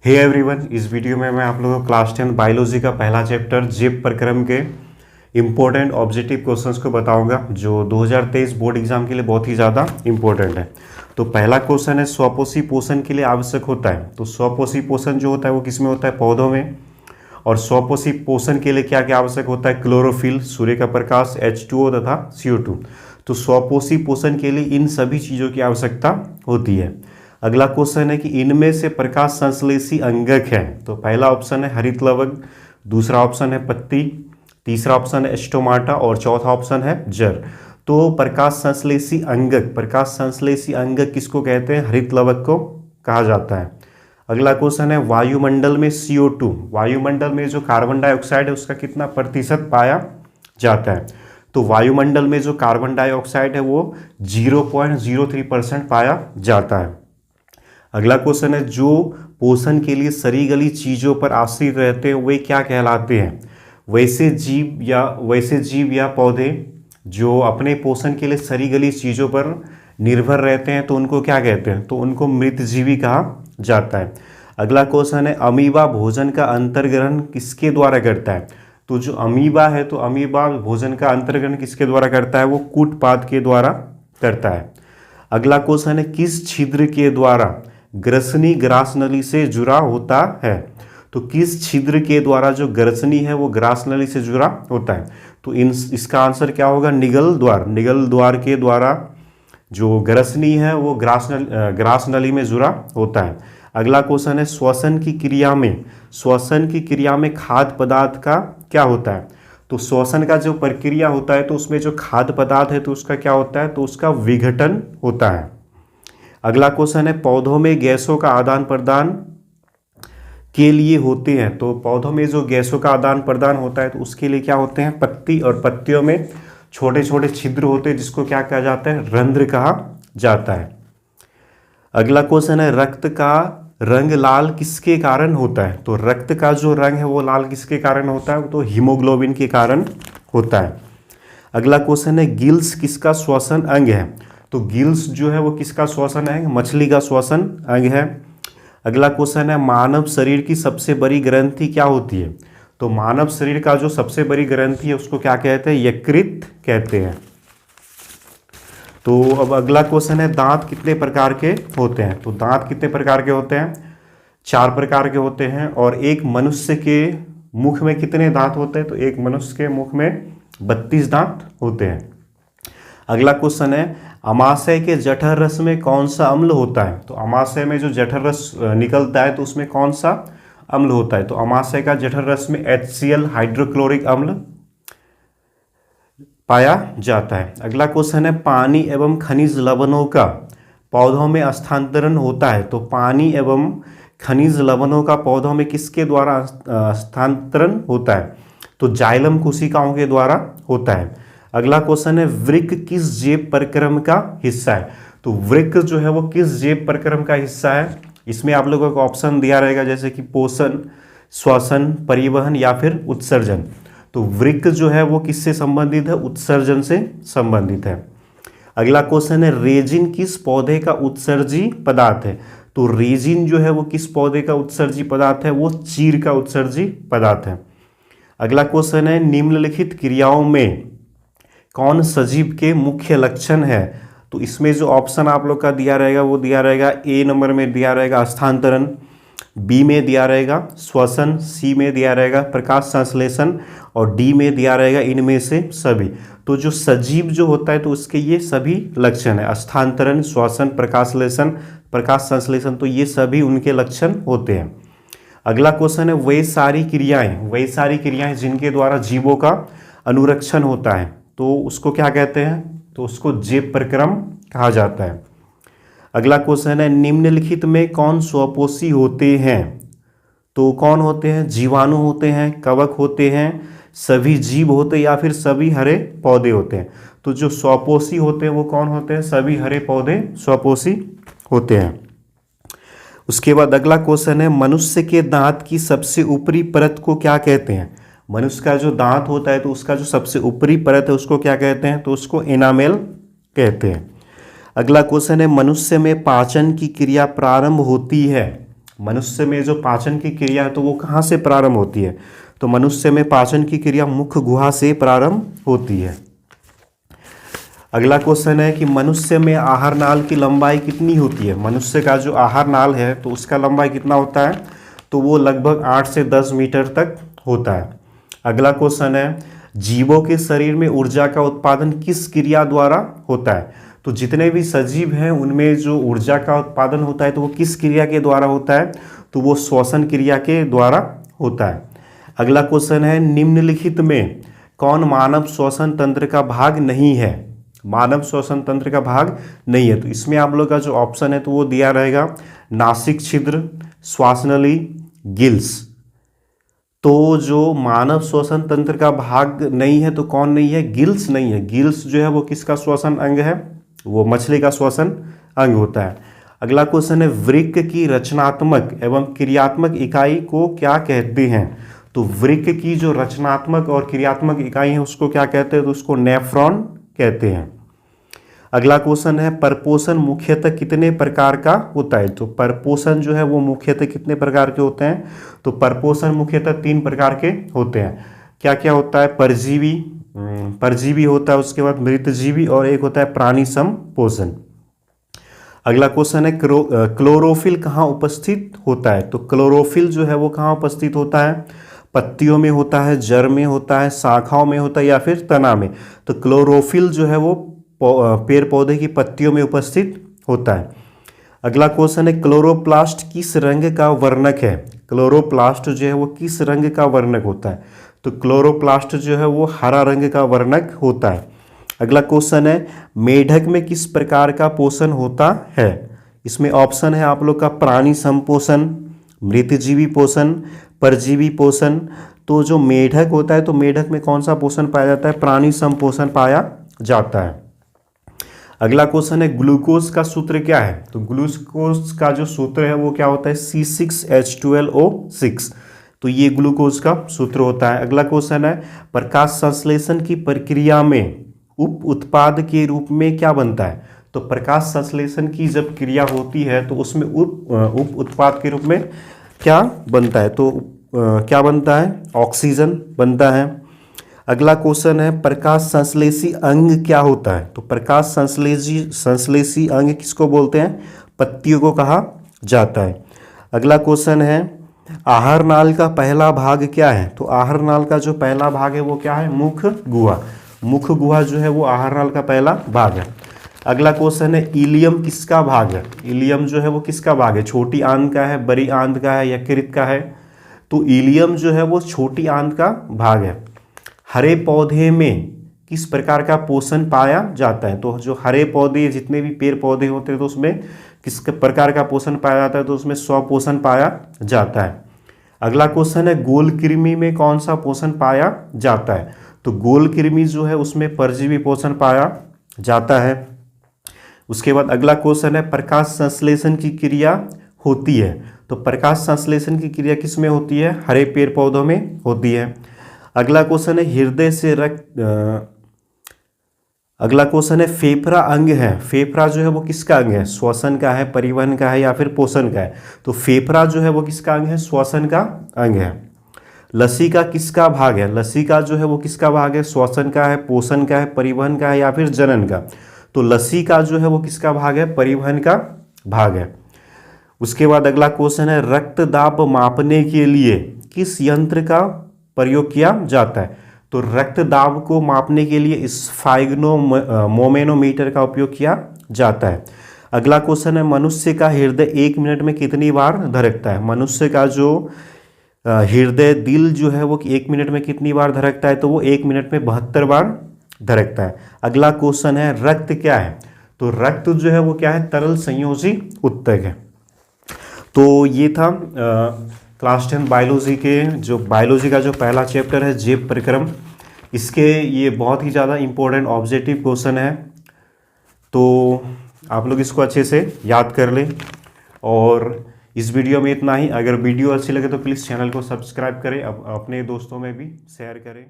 Hey everyone, इस video में मैं आप लोगों को क्लास 10 बायोलॉजी का पहला चैप्टर जीव प्रक्रम के इम्पोर्टेंट ऑब्जेक्टिव क्वेश्चंस को बताऊंगा जो 2023 बोर्ड एग्जाम के लिए बहुत ही ज़्यादा इम्पोर्टेंट है। तो पहला क्वेश्चन है, स्वपोषी पोषण के लिए आवश्यक होता है। तो स्वपोषी पोषण जो होता है वो किस में होता है? पौधों में। और स्वपोषी पोषण के लिए क्या क्या आवश्यक होता है? क्लोरोफिल, सूर्य का प्रकाश, H2O तथा CO2। तो स्वपोषी पोषण के लिए इन सभी चीज़ों की आवश्यकता होती है। अगला क्वेश्चन है कि इनमें से प्रकाश संश्लेषी अंगक है। तो पहला ऑप्शन है हरित लवंग, दूसरा ऑप्शन है पत्ती, तीसरा ऑप्शन है स्टोमाटा और चौथा ऑप्शन है जड़। तो प्रकाश संश्लेषी अंगक किसको कहते हैं? हरित लवंग को कहा जाता है। अगला क्वेश्चन है वायुमंडल में CO2, वायुमंडल में जो कार्बन डाइऑक्साइड है उसका कितना प्रतिशत पाया जाता है? तो वायुमंडल में जो कार्बन डाइऑक्साइड है वो 0.03% पाया जाता है। अगला क्वेश्चन है जो पोषण के लिए सरी गली चीजों पर आश्रित रहते हैं वे क्या कहलाते हैं? वैसे जीव या पौधे जो अपने पोषण के लिए सरी गली चीजों पर निर्भर रहते हैं तो उनको क्या कहते हैं? तो उनको मृतजीवी कहा जाता है। अगला क्वेश्चन है अमीबा भोजन का अंतर्ग्रहण किसके द्वारा करता है? तो जो अमीबा है तो अमीबा भोजन का अंतर्ग्रहण किसके द्वारा करता है? वो कूटपाद के द्वारा करता है। अगला क्वेश्चन है किस छिद्र के द्वारा ग्रसनी ग्रास नली से जुड़ा होता है? तो किस छिद्र के द्वारा जो ग्रसनी है वो ग्रास नली से जुड़ा होता है? तो इसका आंसर क्या होगा? निगल द्वार के द्वारा जो ग्रसनी है वो ग्रास नली में जुड़ा होता है। अगला क्वेश्चन है श्वसन की क्रिया में खाद्य पदार्थ का क्या होता है? तो श्वसन का जो प्रक्रिया होता है तो उसमें जो खाद्य पदार्थ है तो उसका क्या होता है? तो उसका विघटन होता है। अगला क्वेश्चन है पौधों में गैसों का आदान प्रदान के लिए होते हैं। तो पौधों में जो गैसों का आदान प्रदान होता है तो उसके लिए क्या होते हैं? पत्ती, और पत्तियों में छोटे छोटे छिद्र होते हैं जिसको क्या कहा जाता है? रंध्र कहा जाता है। अगला क्वेश्चन है रक्त का रंग लाल किसके कारण होता है? तो रक्त का जो रंग है वो लाल किसके कारण होता है? तो हीमोग्लोबिन के कारण होता है। अगला क्वेश्चन है गिल्स किसका श्वसन अंग है? तो गिल्स जो है वो किसका श्वसन अंग? मछली का श्वसन अंग है। अगला क्वेश्चन है मानव शरीर की सबसे बड़ी ग्रंथि क्या होती है? तो मानव शरीर का जो सबसे बड़ी ग्रंथि है उसको क्या कहते हैं? यकृत कहते हैं। तो अब अगला क्वेश्चन है दांत कितने प्रकार के होते हैं? तो दांत कितने प्रकार के होते हैं? 4 प्रकार के होते हैं। और एक मनुष्य के मुख में कितने दांत होते हैं? तो एक मनुष्य के मुख में 32 दांत होते हैं। अगला क्वेश्चन है अमाशय के जठर रस में कौन सा अम्ल होता है? तो अमाशय में जो जठर रस निकलता है तो उसमें कौन सा अम्ल होता है? तो अमाशय का जठर रस में HCl हाइड्रोक्लोरिक अम्ल पाया जाता है। अगला क्वेश्चन है पानी एवं खनिज लवणों का पौधों में स्थानांतरण होता है। तो पानी एवं खनिज लवणों का पौधों में किसके द्वारा स्थानांतरण होता है? तो जाइलम कोशिकाओं के द्वारा होता है। अगला क्वेश्चन है वृक्क किस जैव प्रक्रम का हिस्सा है? तो वृक्क जो है वो किस जैव प्रक्रम का हिस्सा है? इसमें आप लोगों को ऑप्शन दिया रहेगा जैसे कि पोषण, श्वसन, परिवहन या फिर उत्सर्जन। तो वृक्क जो है वो किससे संबंधित है? उत्सर्जन से संबंधित है। अगला क्वेश्चन है रेजिन किस पौधे का उत्सर्जी पदार्थ है? तो रेजिन जो है वो किस पौधे का उत्सर्जी पदार्थ है? वो चीड़ का उत्सर्जी पदार्थ है। अगला क्वेश्चन है निम्नलिखित क्रियाओं में कौन सजीव के मुख्य लक्षण है? तो इसमें जो ऑप्शन आप लोग का दिया रहेगा वो दिया रहेगा A नंबर में दिया रहेगा स्थानांतरण, B में दिया रहेगा श्वसन, C में दिया रहेगा प्रकाश संश्लेषण और D में दिया रहेगा इनमें से सभी। तो जो सजीव जो होता है तो उसके ये सभी लक्षण है, स्थानांतरण, श्वसन, प्रकाश संश्लेषण, तो ये सभी उनके लक्षण होते हैं। अगला क्वेश्चन है वे सारी क्रियाएं जिनके द्वारा जीवों का अनुरक्षण होता है तो उसको क्या कहते हैं? तो उसको जैव प्रक्रम कहा जाता है। अगला क्वेश्चन है निम्नलिखित में कौन स्वपोषी होते हैं? तो कौन होते हैं? जीवाणु होते हैं, कवक होते हैं, सभी जीव होते हैं या फिर सभी हरे पौधे होते हैं? तो जो स्वपोषी होते हैं वो कौन होते हैं? सभी हरे पौधे स्वपोषी होते हैं। उसके बाद अगला क्वेश्चन है मनुष्य के दांत की सबसे ऊपरी परत को क्या कहते हैं? मनुष्य का जो दांत होता है तो उसका जो सबसे ऊपरी परत है उसको क्या कहते हैं? तो उसको एनामेल कहते हैं। अगला क्वेश्चन है मनुष्य में पाचन की क्रिया प्रारंभ होती है मनुष्य में जो पाचन की क्रिया है तो वो कहाँ से प्रारंभ होती है? तो मनुष्य में पाचन की क्रिया मुख गुहा से प्रारंभ होती है। अगला क्वेश्चन है कि मनुष्य में आहार नाल की लंबाई कितनी होती है? मनुष्य का जो आहार नाल है तो उसका लंबाई कितना होता है? तो वो लगभग 8 से 10 मीटर तक होता है। अगला क्वेश्चन है जीवों के शरीर में ऊर्जा का उत्पादन किस क्रिया द्वारा होता है? तो जितने भी सजीव हैं उनमें जो ऊर्जा का उत्पादन होता है तो वो किस क्रिया के द्वारा होता है? तो वो श्वसन क्रिया के द्वारा होता है। अगला क्वेश्चन है निम्नलिखित में कौन मानव श्वसन तंत्र का भाग नहीं है? मानव श्वसन तंत्र का भाग नहीं है, तो इसमें आप लोग का जो ऑप्शन है तो वो दिया रहेगा नासिक छिद्र, श्वासनली, गिल्स। तो जो मानव श्वसन तंत्र का भाग नहीं है तो कौन नहीं है? गिल्स नहीं है। गिल्स जो है वो किसका श्वसन अंग है? वो मछली का श्वसन अंग होता है। अगला क्वेश्चन है वृक्क की रचनात्मक एवं क्रियात्मक इकाई को क्या कहते हैं? तो वृक्क की जो रचनात्मक और क्रियात्मक इकाई है उसको क्या कहते हैं? तो उसको नेफ्रॉन कहते हैं। अगला क्वेश्चन है परपोषण मुख्यतः कितने प्रकार का होता है? तो परपोषण जो है वो मुख्यतः कितने प्रकार के होते हैं? तो परपोषण मुख्यतः 3 प्रकार के होते हैं। क्या क्या होता है? परजीवी होता है, उसके बाद मृतजीवी और एक होता है प्राणी संपोषण। अगला क्वेश्चन है क्लोरोफिल कहाँ उपस्थित होता है? तो क्लोरोफिल जो है वो कहाँ उपस्थित होता है? पत्तियों में होता है, जड़ में होता है, शाखाओं में होता है या फिर तना में? तो क्लोरोफिल जो है वो पेड़ पौधे की पत्तियों में उपस्थित होता है। अगला क्वेश्चन है क्लोरोप्लास्ट किस रंग का वर्णक है? क्लोरोप्लास्ट जो है वो किस रंग का वर्णक होता है? तो क्लोरोप्लास्ट जो है वो हरा रंग का वर्णक होता है। अगला क्वेश्चन है मेढक में किस प्रकार का पोषण होता है? इसमें ऑप्शन है आप लोग का प्राणी संपोषण, मृतजीवी पोषण, परजीवी पोषण। तो जो मेढक होता है तो मेढक में कौन सा पोषण पाया जाता है? प्राणी संपोषण पाया जाता है। अगला क्वेश्चन है ग्लूकोज का सूत्र क्या है? तो ग्लूकोज का जो सूत्र है वो क्या होता है? C6H12O6। तो ये ग्लूकोज का सूत्र होता है। अगला क्वेश्चन है प्रकाश संश्लेषण की प्रक्रिया में उप उत्पाद के रूप में क्या बनता है? तो प्रकाश संश्लेषण की जब क्रिया होती है तो उसमें उप उत्पाद के रूप में क्या बनता है? तो क्या बनता है? ऑक्सीजन बनता है। अगला क्वेश्चन है प्रकाश संश्लेषी अंग क्या होता है? तो प्रकाश संश्लेषी अंग किसको बोलते हैं? पत्तियों को कहा जाता है। अगला क्वेश्चन है आहार नाल का पहला भाग क्या है? तो आहार नाल का जो पहला भाग है वो क्या है? मुख गुहा। मुख गुहा जो है वो आहार नाल का पहला भाग है। अगला क्वेश्चन है इलियम किसका भाग है? इलियम जो है वो किसका भाग है? छोटी आंत का है, बड़ी आंत का है, यकृत का है? तो इलियम जो है वो छोटी आंत का भाग है। हरे पौधे में किस प्रकार का पोषण पाया जाता है? तो जो हरे पौधे जितने भी पेड़ पौधे होते हैं तो उसमें किस प्रकार का पोषण पाया जाता है? तो उसमें स्वपोषण पाया जाता है। अगला क्वेश्चन है गोल कृमि में कौन सा पोषण पाया जाता है? तो गोल कृमि जो है उसमें परजीवी पोषण पाया जाता है। उसके बाद अगला क्वेश्चन है प्रकाश संश्लेषण की क्रिया होती है। तो प्रकाश संश्लेषण की क्रिया किस में होती है? हरे पेड़ पौधों में होती है। अगला क्वेश्चन है हृदय से अगला क्वेश्चन है फेफड़ा अंग है। फेफड़ा जो है वो किसका अंग है? श्वसन का है, परिवहन का है या फिर पोषण का है? तो फेफड़ा जो है वो किसका अंग है? श्वसन का अंग है। लसिका किसका भाग है? लसिका जो है वो किसका भाग है? श्वसन का है, पोषण का है, परिवहन का है या फिर जनन का? तो लसिका जो है वो किसका भाग है? परिवहन का भाग है। उसके बाद अगला क्वेश्चन है रक्त दाब मापने के लिए किस यंत्र का प्रयोग किया जाता है? तो रक्त दाब को मापने के लिए स्फाइग्नोमोमेनोमीटर का उपयोग किया जाता है। अगला क्वेश्चन है मनुष्य का हृदय 1 मिनट में कितनी बार धड़कता है? मनुष्य का जो हृदय दिल जो है वो 1 मिनट में कितनी बार धड़कता है? तो वो 1 मिनट में 72 बार धड़कता है। अगला क्वेश्चन है रक्त क्या है? तो रक्त जो है वो क्या है? तरल संयोजी उत्तक है। तो ये था क्लास 10 बायोलॉजी का जो पहला चैप्टर है जीव परिक्रम। इसके ये बहुत ही ज़्यादा इम्पोर्टेंट ऑब्जेक्टिव क्वेश्चन है, तो आप लोग इसको अच्छे से याद कर लें। और इस वीडियो में इतना ही। अगर वीडियो अच्छी लगे तो प्लीज़ चैनल को सब्सक्राइब करें, अपने दोस्तों में भी शेयर करें।